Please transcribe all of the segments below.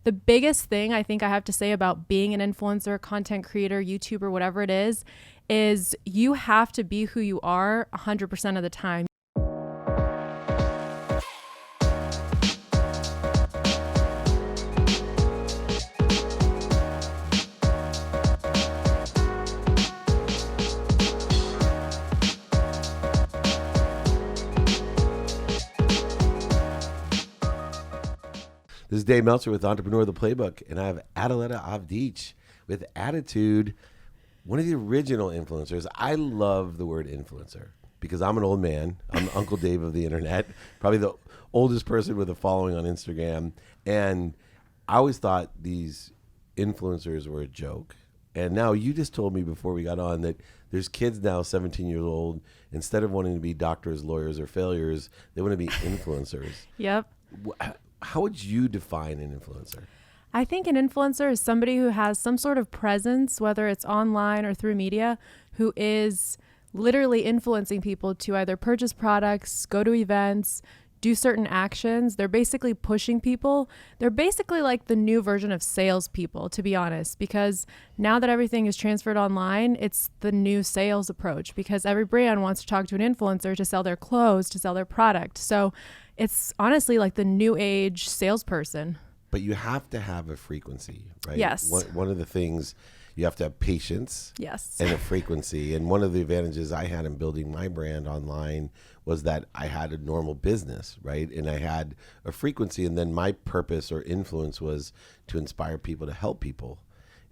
the biggest thing I think I have to say about being an influencer, content creator, YouTuber, whatever it is you have to be who you are 100% of the time. This is Dave Meltzer with Entrepreneur the Playbook, and I have adaatude with Attitude, one of the original influencers. I love the word influencer because I'm an old man. I'm Uncle Dave of the internet, probably the oldest person with a following on Instagram. And I always thought these influencers were a joke. And now you just told me before we got on that there's kids now, 17 years old, instead of wanting to be doctors, lawyers, or failures, they want to be influencers. Yep. How would you define an influencer? I think an influencer is somebody who has some sort of presence, whether it's online or through media, who is literally influencing people to either purchase products, go to events, do certain actions. They're basically pushing people. They're basically like the new version of salespeople, to be honest, because now that everything is transferred online, it's the new sales approach because every brand wants to talk to an influencer to sell their clothes, to sell their product. So it's honestly like the new age salesperson. But you have to have a frequency, right? Yes. One of the things, you have to have patience. Yes. And a frequency. And one of the advantages I had in building my brand online was that I had a normal business, right? And I had a frequency. And then my purpose or influence was to inspire people, to help people.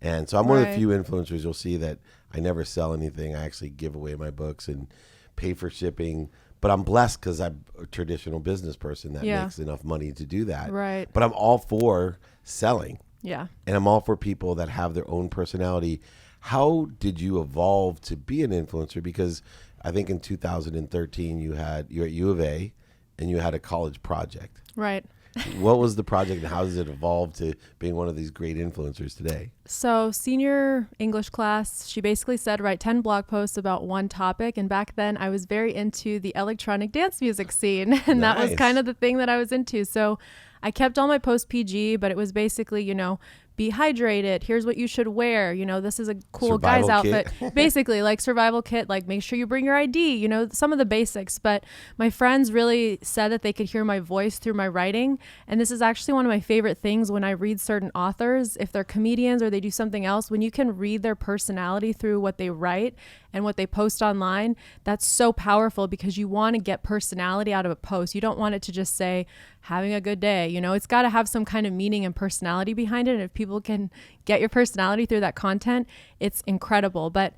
And so I'm one of the few influencers you'll see that I never sell anything. I actually give away my books and pay for shipping. But I'm blessed because I'm a traditional business person that makes enough money to do that. Right. But I'm all for selling. Yeah. And I'm all for people that have their own personality. How did you evolve to be an influencer? Because I think in 2013 you're at U of A and you had a college project. Right. What was the project and how does it evolve to being one of these great influencers today? So senior English class, she basically said write 10 blog posts about one topic. And back then I was very into the electronic dance music scene. And that was kind of the thing that I was into. So I kept all my posts PG, but it was basically, be hydrated. Here's what you should wear. This is a cool Survival guy's outfit. Basically, like survival kit, like make sure you bring your ID, some of the basics. But my friends really said that they could hear my voice through my writing. And this is actually one of my favorite things when I read certain authors, if they're comedians or they do something else, when you can read their personality through what they write and what they post online, that's so powerful because you want to get personality out of a post. You don't want it to just say, having a good day. It's got to have some kind of meaning and personality behind it. And if people can get your personality through that content, it's incredible. But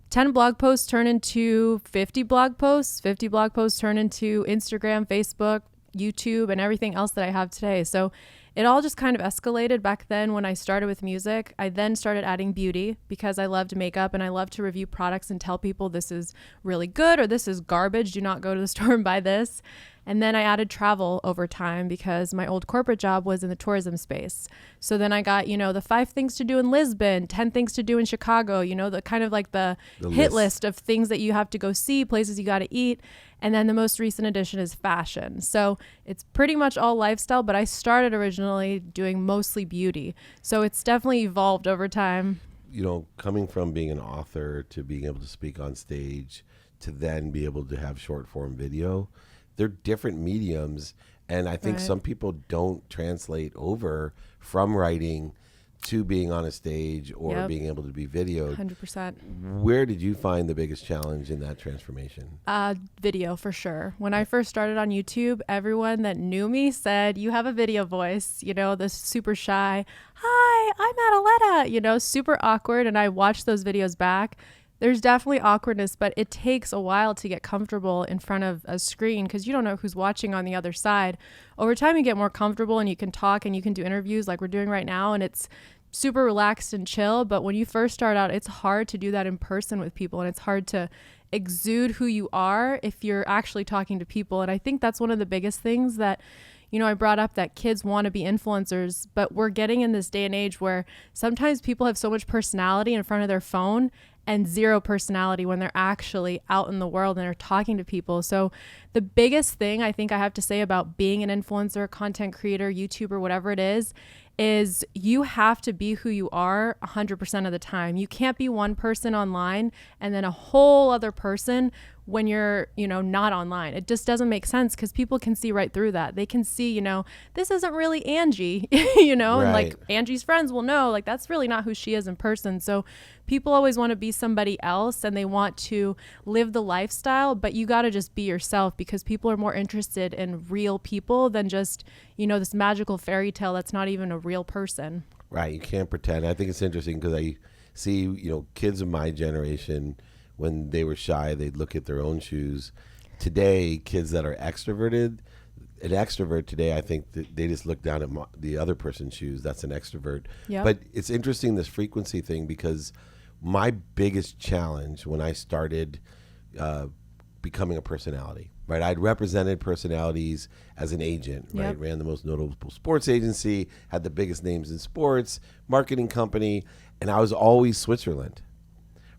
10 blog posts turn into 50 blog posts, 50 blog posts turn into Instagram, Facebook, YouTube, and everything else that I have today. So it all just kind of escalated back then when I started with music. I then started adding beauty because I loved makeup and I love to review products and tell people this is really good or this is garbage. Do not go to the store and buy this. And then I added travel over time because my old corporate job was in the tourism space. So then I got, the 5 things to do in Lisbon, 10 things to do in Chicago, the kind of like the hit list of things that you have to go see, places you got to eat. And then the most recent addition is fashion. So it's pretty much all lifestyle, but I started originally doing mostly beauty. So it's definitely evolved over time. Coming from being an author to being able to speak on stage to then be able to have short form video, they're different mediums. And I think some people don't translate over from writing to being on a stage or being able to be videoed. 100%. Where did you find the biggest challenge in that transformation? Video for sure. When I first started on YouTube, everyone that knew me said, you have a video voice, the super shy, hi, I'm Adaletta, super awkward. And I watched those videos back. There's definitely awkwardness, but it takes a while to get comfortable in front of a screen because you don't know who's watching on the other side. Over time, you get more comfortable and you can talk and you can do interviews like we're doing right now. And it's super relaxed and chill. But when you first start out, it's hard to do that in person with people. And it's hard to exude who you are if you're actually talking to people. And I think that's one of the biggest things that I brought up, that kids want to be influencers, but we're getting in this day and age where sometimes people have so much personality in front of their phone and zero personality when they're actually out in the world and are talking to people. So the biggest thing I think I have to say about being an influencer, content creator, YouTuber, whatever it is you have to be who you are 100% of the time. You can't be one person online and then a whole other person when you're, not online. It just doesn't make sense because people can see right through that. They can see, this isn't really Angie, and like Angie's friends will know, like, that's really not who she is in person. So people always want to be somebody else and they want to live the lifestyle, but you got to just be yourself because people are more interested in real people than just, this magical fairy tale that's not even a real person. Right. You can't pretend. I think it's interesting because I see, kids of my generation, when they were shy, they'd look at their own shoes. Today, kids that are extroverted, an extrovert today, I think that they just look down at the other person's shoes. That's an extrovert. Yep. But it's interesting, this frequency thing, because my biggest challenge when I started becoming a personality, right? I'd represented personalities as an agent, right? Yep. Ran the most notable sports agency, had the biggest names in sports, marketing company, and I was always Switzerland.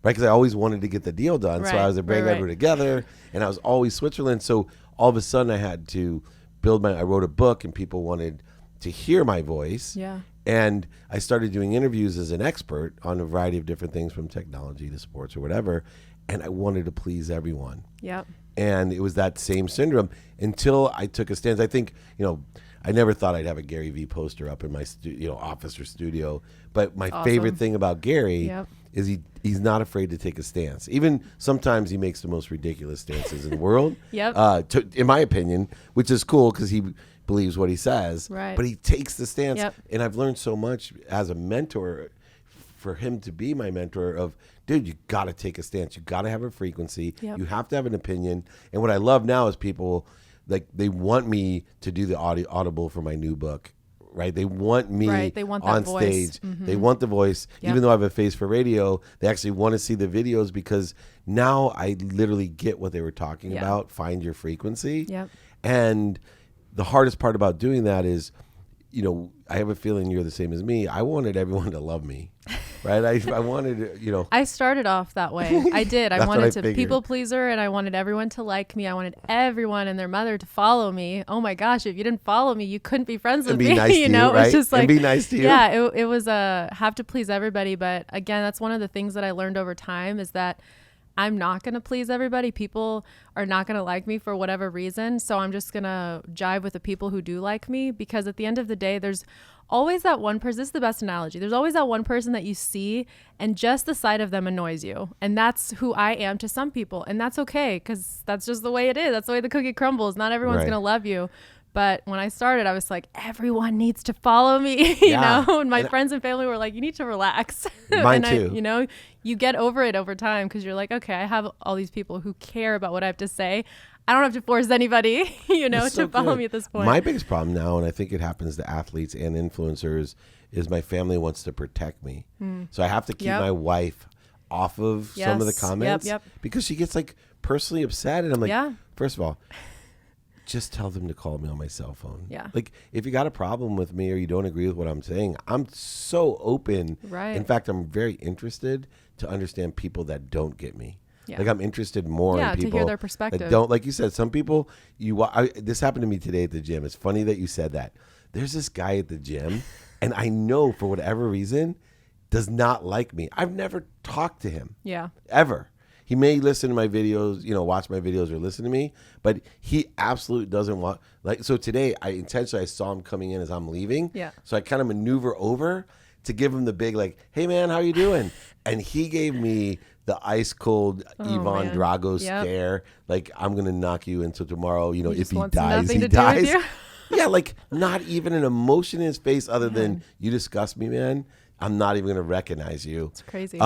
Right, because I always wanted to get the deal done, right, so I was to bring everyone together, and I was always Switzerland. So all of a sudden, I had to I wrote a book, and people wanted to hear my voice. Yeah. And I started doing interviews as an expert on a variety of different things, from technology to sports or whatever, and I wanted to please everyone. Yep. And it was that same syndrome until I took a stance. I think, I never thought I'd have a Gary Vee poster up in my office or studio, but my favorite thing about Gary is he's not afraid to take a stance. Even sometimes he makes the most ridiculous stances in the world. In my opinion, which is cool because he believes what he says. Right. But he takes the stance, Yep. and I've learned so much as a mentor. For him to be my mentor of, dude, you got to take a stance. You got to have a frequency. Yep. You have to have an opinion. And what I love now is people, like, they want me to do the audible for my new book, right? They want me They want that on voice. stage. Mm-hmm. They want the voice. Yep. Even though I have a face for radio, they actually want to see the videos because now I literally get what they were talking about. Find your frequency. Yep. And the hardest part about doing that is, I have a feeling you're the same as me. I wanted everyone to love me, right? I wanted, I started off that way. I did. I That's what I wanted to figured. people pleaser, and I wanted everyone to like me. I wanted everyone and their mother to follow me. Oh my gosh, if you didn't follow me, you couldn't be friends with be me. nice to you, right? It's just like, And be nice to you. Yeah, it was have to please everybody. But again, that's one of the things that I learned over time is that I'm not going to please everybody. People are not going to like me for whatever reason. So I'm just going to jive with the people who do like me, because at the end of the day, there's always that one person. This is the best analogy. There's always that one person that you see and just the sight of them annoys you. And that's who I am to some people. And that's okay, because that's just the way it is. That's the way the cookie crumbles. Not everyone's going to love you. But when I started, I was like, everyone needs to follow me, you know? And my friends and family were like, you need to relax. Mine too. You get over it over time because you're like, okay, I have all these people who care about what I have to say. I don't have to force anybody, to follow me at this point. My biggest problem now, and I think it happens to athletes and influencers, is my family wants to protect me. So I have to keep my wife off of some of the comments because she gets like personally upset. And I'm like, first of all, just tell them to call me on my cell phone. Yeah. Like, if you got a problem with me or you don't agree with what I'm saying, I'm so open. Right. In fact, I'm very interested to understand people that don't get me. Yeah. Like, I'm interested more in people to hear their perspective. that don't. Like you said, some people, this happened to me today at the gym. It's funny that you said that. There's this guy at the gym, and I know for whatever reason, does not like me. I've never talked to him. Yeah. Ever. He may listen to my videos, watch my videos or listen to me, but he absolutely doesn't want, so today I saw him coming in as I'm leaving. Yeah. So I kind of maneuver over to give him the big, hey man, how you doing? And he gave me the ice cold Ivan Drago stare. Like, I'm going to knock you until tomorrow. If he dies, he dies. Yeah. Not even an emotion in his face other than, you disgust me, man. I'm not even going to recognize you. It's crazy.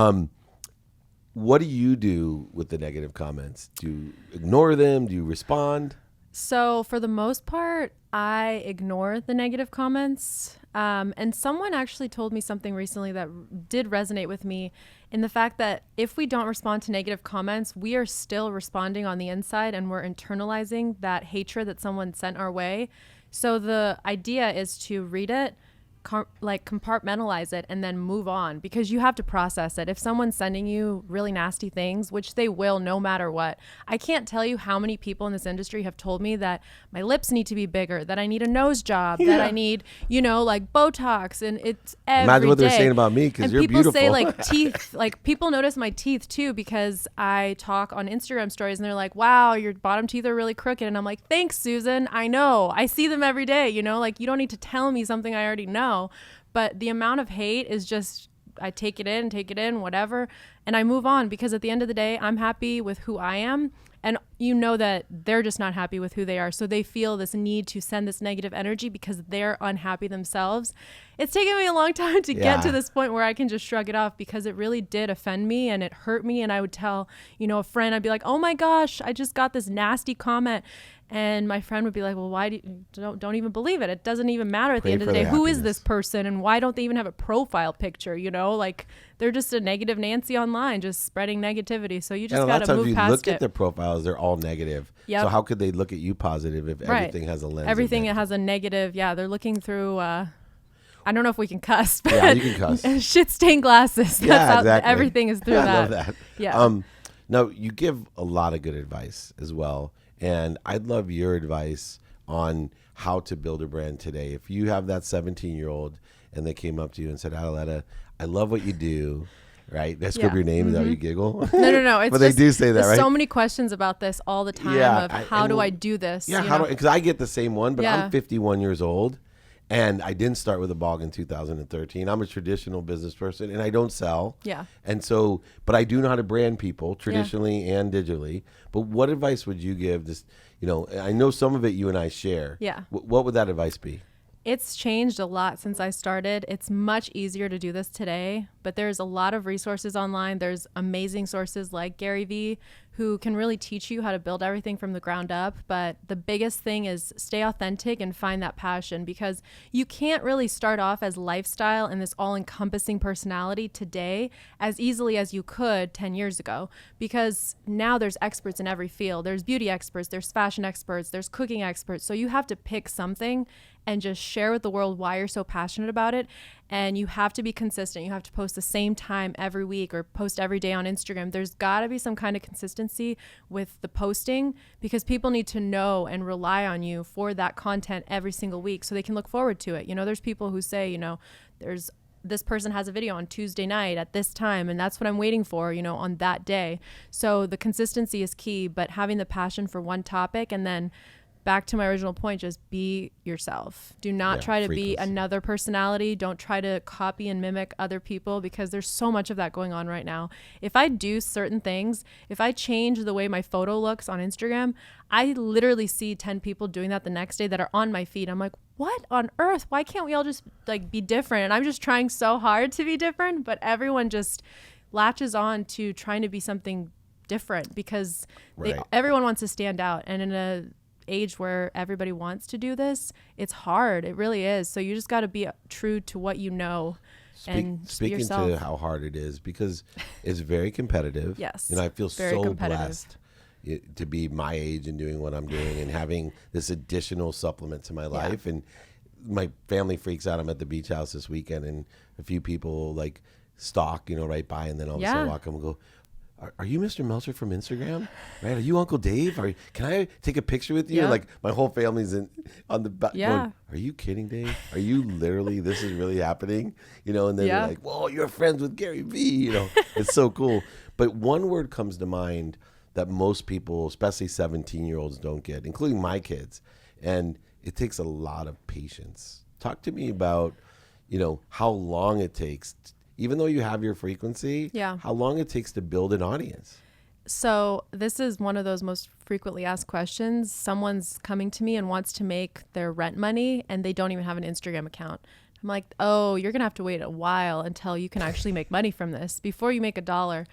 What do you do with the negative comments? Do you ignore them? Do you respond? So for the most part, I ignore the negative comments. And someone actually told me something recently that did resonate with me, in the fact that if we don't respond to negative comments, we are still responding on the inside, and we're internalizing that hatred that someone sent our way. So the idea is to read it, like compartmentalize it and then move on, because you have to process it. If someone's sending you really nasty things, which they will no matter what, I can't tell you how many people in this industry have told me that my lips need to be bigger, that I need a nose job, that I need, you know, like Botox, and it's every Imagine what day. they're saying about me, because you're people beautiful. say like teeth, like people notice my teeth too, because I talk on Instagram stories and they're like, wow, your bottom teeth are really crooked. And I'm like, thanks, Susan. I know. I see them every day, you know, like you don't need to tell me something I already know. But the amount of hate is just, I take it in, whatever. And I move on, because at the end of the day, I'm happy with who I am. And you know that they're just not happy with who they are. So they feel this need to send this negative energy because they're unhappy themselves. It's taken me a long time to get to this point where I can just shrug it off, because it really did offend me and it hurt me. And I would tell, you know, a friend, I'd be like, oh my gosh, I just got this nasty comment. And my friend would be like, well, why don't even believe it? It doesn't even matter at the end of the day. Who is this person? And why don't they even have a profile picture? You know, like they're just a negative Nancy online, just spreading negativity. So you just got to move past it. A lot of times you look at their profiles, they're all negative. Yep. So how could they look at you positive if everything has a lens? Everything has a negative. Yeah, they're looking through, I don't know if we can cuss, but yeah, you can cuss. Shit stained glasses. That's how exactly. Everything is through that. I love that. Yeah. Now, you give a lot of good advice as well. And I'd love your advice on how to build a brand today. If you have that 17-year-old and they came up to you and said, Adaletta, I love what you do, right? That's your name. Is that how you giggle? No. It's but they do say that, right? So many questions about this all the time of how do I do this? Yeah, because I get the same one, but I'm 51 years old. And I didn't start with a blog in 2013. I'm a traditional business person, and I don't sell. Yeah. And so, but I do know how to brand people traditionally and digitally. But what advice would you give? This, you know, I know some of it you and I share. Yeah. What would that advice be? It's changed a lot since I started. It's much easier to do this today, but there's a lot of resources online. There's amazing sources like Gary Vee, who can really teach you how to build everything from the ground up. But the biggest thing is stay authentic and find that passion, because you can't really start off as lifestyle and this all-encompassing personality today as easily as you could 10 years ago, because now there's experts in every field. There's beauty experts, there's fashion experts, there's cooking experts. So you have to pick something and just share with the world why you're so passionate about it. And you have to be consistent. You have to post the same time every week or post every day on Instagram. There's got to be some kind of consistency with the posting, because people need to know and rely on you for that content every single week so they can look forward to it. You know, there's people who say, you know, there's this person has a video on Tuesday night at this time, and that's what I'm waiting for, you know, on that day. So the consistency is key, but having the passion for one topic, and then back to my original point, just be yourself. Do not try to be another personality. Don't try to copy and mimic other people, because there's so much of that going on right now. If I do certain things, if I change the way my photo looks on Instagram, I literally see 10 people doing that the next day that are on my feed. I'm like, what on earth? Why can't we all just like be different? And I'm just trying so hard to be different, but everyone just latches on to trying to be something different, because everyone wants to stand out. And in a age where everybody wants to do this, it's hard. It really is. So you just got to be true to what you know. And speaking to how hard it is, because it's very competitive. Yes. And I feel so blessed to be my age and doing what I'm doing and having this additional supplement to my life. And my family freaks out. I'm at the beach house this weekend, and a few people like stalk, you know, right by, and then all of a sudden walk up and go, are you Mr. Meltzer from Instagram? Right? Are you Uncle Dave? Can I take a picture with you? And like my whole family's on the back going, are you kidding, Dave? Are you literally, this is really happening? You know, and then they're like, whoa, you're friends with Gary Vee. You know, it's so cool. But one word comes to mind that most people, especially 17-year-olds, don't get, including my kids. And it takes a lot of patience. Talk to me about, you know, how long it takes, even though you have your frequency, how long it takes to build an audience. So this is one of those most frequently asked questions. Someone's coming to me and wants to make their rent money, and they don't even have an Instagram account. I'm like, oh, you're going to have to wait a while until you can actually make money from this before you make $1.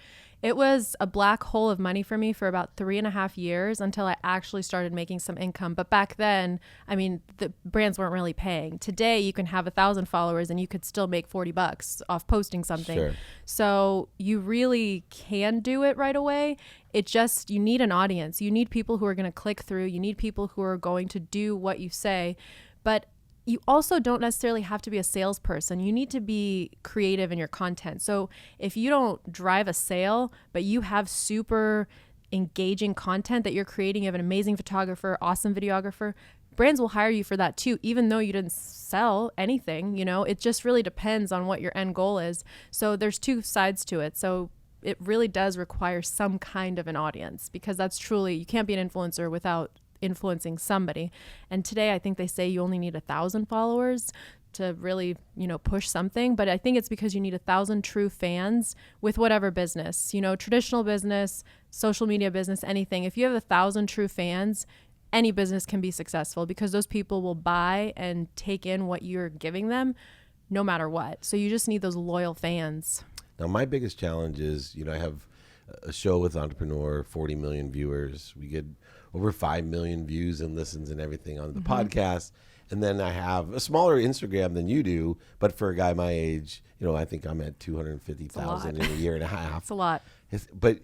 It was a black hole of money for me for about 3.5 years until I actually started making some income. But back then, I mean, the brands weren't really paying. Today, you can have 1,000 followers and you could still make $40 off posting something. Sure. So you really can do it right away. It just, you need an audience. You need people who are going to click through. You need people who are going to do what you say. But you also don't necessarily have to be a salesperson. You need to be creative in your content. So if you don't drive a sale, but you have super engaging content that you're creating, you have an amazing photographer, awesome videographer, brands will hire you for that too, even though you didn't sell anything. It just really depends on what your end goal is. So there's two sides to it. So it really does require some kind of an audience, because that's truly, you can't be an influencer without influencing somebody. And today I think they say you only need 1,000 followers to really, push something. But I think it's because you need 1,000 true fans with whatever business, traditional business, social media business, anything. If you have 1,000 true fans, any business can be successful, because those people will buy and take in what you're giving them no matter what. So you just need those loyal fans. Now, my biggest challenge is, I have a show with Entrepreneur, 40 million viewers. We get over 5 million views and listens and everything on the podcast. And then I have a smaller Instagram than you do, but for a guy my age, I think I'm at 250,000 in a year and a half. It's a lot. But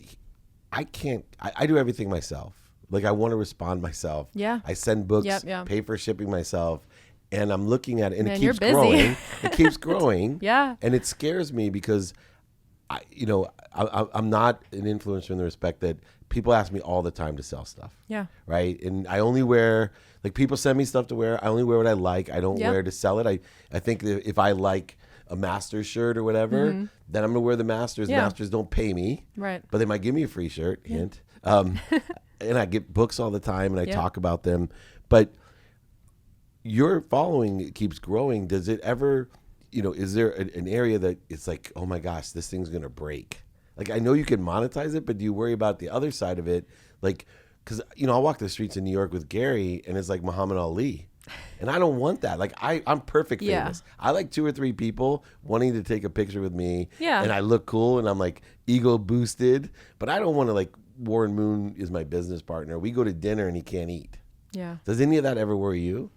I can't, I do everything myself. Like, I want to respond myself. Yeah. I send books, Yep. pay for shipping myself. And I'm looking at it, and Man, it you're keeps busy. growing. It keeps growing. Yeah. And it scares me because I'm not an influencer in the respect that people ask me all the time to sell stuff. Yeah. Right. And I only wear, like, people send me stuff to wear. I only wear what I like. I don't Yep. wear to sell it. I think that if I like a Masters shirt or whatever, then I'm going to wear the Masters. Yeah. Masters don't pay me. Right. But they might give me a free shirt. Yeah. Hint. And I get books all the time, and I Yeah. talk about them. But your following keeps growing. Does it ever, is there an area that it's like, oh my gosh, this thing's going to break? Like, I know you can monetize it, but do you worry about the other side of it? Like, because, I'll walk the streets in New York with Gary, and it's like Muhammad Ali. And I don't want that. Like, I'm perfect famous. I like 2 or 3 people wanting to take a picture with me. Yeah. And I look cool, and I'm like ego boosted. But I don't want to, like, Warren Moon is my business partner. We go to dinner and he can't eat. Yeah. Does any of that ever worry you?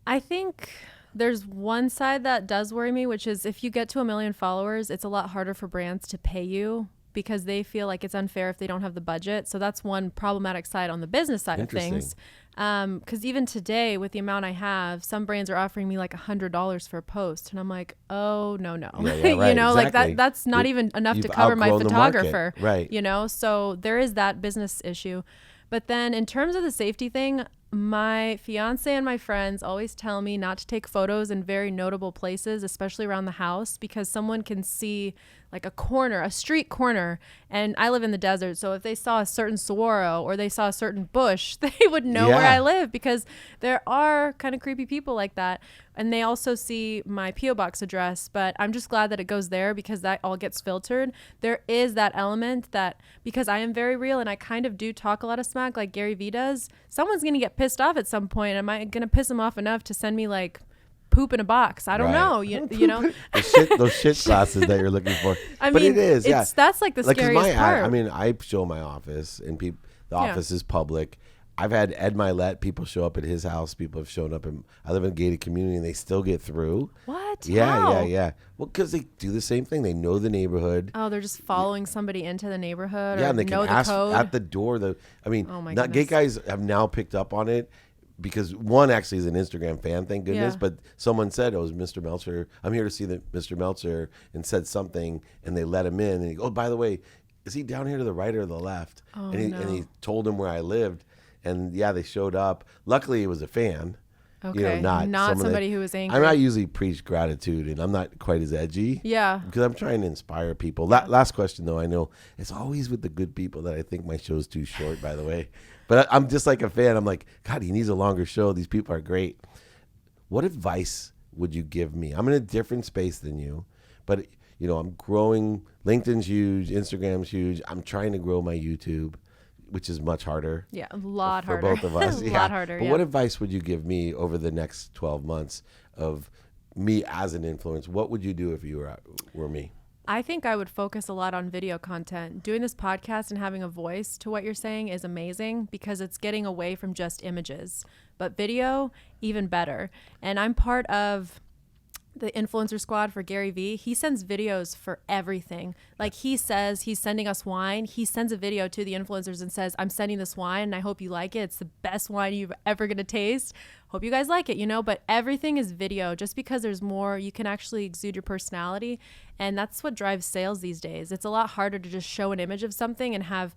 I think there's one side that does worry me, which is if you get to 1 million followers, it's a lot harder for brands to pay you, because they feel like it's unfair if they don't have the budget. So that's one problematic side on the business side of things. Because even today, with the amount I have, some brands are offering me like $100 for a post, and I'm like, oh no. Yeah, right, like that's not even enough to cover my photographer. Right. So there is that business issue. But then in terms of the safety thing, my fiance and my friends always tell me not to take photos in very notable places, especially around the house, because someone can see like a street corner, and I live in the desert. So if they saw a certain saguaro or they saw a certain bush, they would know where I live, because there are kind of creepy people like that. And they also see my P.O. box address, but I'm just glad that it goes there, because that all gets filtered. There is that element that, because I am very real and I kind of do talk a lot of smack like Gary Vee does, someone's going to get pissed off at some point. Am I going to piss them off enough to send me like poop in a box? I don't know. You know, those shit glasses that you're looking for. I but mean, it is. Yeah. That's like the scariest part. I mean, I show my office, and the office is public. I've had Ed Milet, people show up at his house. People have shown up, and I live in a gated community, and they still get through. What? Yeah, How? yeah. Well, because they do the same thing. They know the neighborhood. Oh, they're just following somebody into the neighborhood. Yeah, or and they can know ask the code at the door. Oh my Gay goodness. guys have now picked up on it, because one actually is an Instagram fan, thank goodness. Yeah. But someone said, "Oh, it was Mr. Meltzer. I'm here to see Mr. Meltzer," and said something, and they let him in. And he goes, "Oh, by the way, is he down here to the right or the left?" Oh, and he told him where I lived. And yeah, they showed up. Luckily, it was a fan. Okay. Not somebody who was angry. I'm not usually preach gratitude, and I'm not quite as edgy. Yeah. Because I'm trying to inspire people. Last question, though. I know it's always with the good people that I think my show's too short, by the way. But I'm just like a fan. I'm like, God, he needs a longer show. These people are great. What advice would you give me? I'm in a different space than you, but I'm growing. LinkedIn's huge. Instagram's huge. I'm trying to grow my YouTube, which is much harder. Yeah, a lot for harder. both of us. A lot harder. But what advice would you give me over the next 12 months of me as an influence? What would you do if you were me? I think I would focus a lot on video content. Doing this podcast and having a voice to what you're saying is amazing, because it's getting away from just images. But video, even better. And I'm part of the influencer squad for Gary Vee, he sends videos for everything. Like he says he's sending us wine. He sends a video to the influencers and says, I'm sending this wine and I hope you like it. It's the best wine you've ever going to taste. Hope you guys like it, you know, but everything is video. Just because there's more, you can actually exude your personality. And that's what drives sales these days. It's a lot harder to just show an image of something and have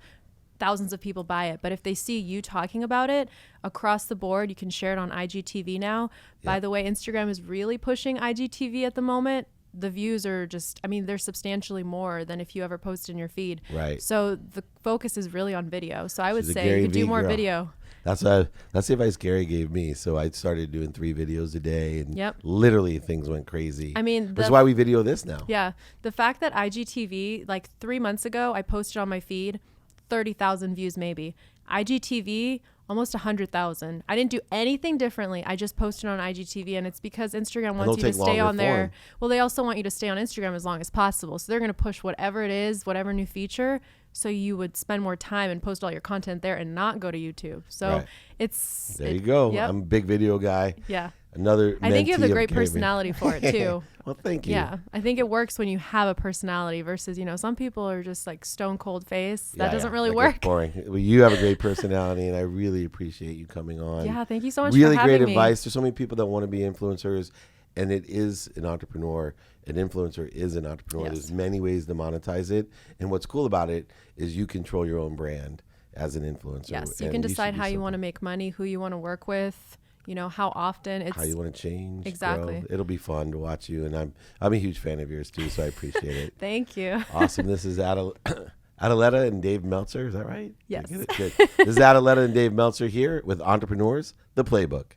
thousands of people buy it. But if they see you talking about it across the board, you can share it on IGTV now. Yeah. By the way, Instagram is really pushing IGTV at the moment. The views are just, I mean, they're substantially more than if you ever post in your feed. Right. So the focus is really on video. So I would say you could do more video. That's the advice Gary gave me. So I started doing 3 videos a day, and literally things went crazy. I mean, that's why we video this now. Yeah. The fact that IGTV, like 3 months ago, I posted on my feed, 30,000 views maybe. IGTV, almost 100,000. I didn't do anything differently. I just posted on IGTV, and it's because Instagram wants you to stay on there. Well, they also want you to stay on Instagram as long as possible. So they're going to push whatever it is, whatever new feature, so you would spend more time and post all your content there and not go to YouTube. So it's... There you go. Yep. I'm a big video guy. Yeah. I think you have the great personality for it too. Well, thank you. Yeah, I think it works when you have a personality versus, you know, some people are just like stone cold face. That doesn't really work. Boring. Well, you have a great personality, and I really appreciate you coming on. Yeah, thank you so much. Really for having great me. advice. There's so many people that want to be influencers, and it is an entrepreneur. An influencer is an entrepreneur. There's many ways to monetize it, and what's cool about it is you control your own brand as an influencer. Yes, you can decide how you want to make money, who you want to work with. You know, how often it's... How you want to change. Exactly. Grow. It'll be fun to watch you. And I'm a huge fan of yours, too, so I appreciate it. Thank you. Awesome. This is Adaletta and Dave Meltzer. Is that right? Yes. Good. This is Adaletta and Dave Meltzer here with Entrepreneurs, The Playbook.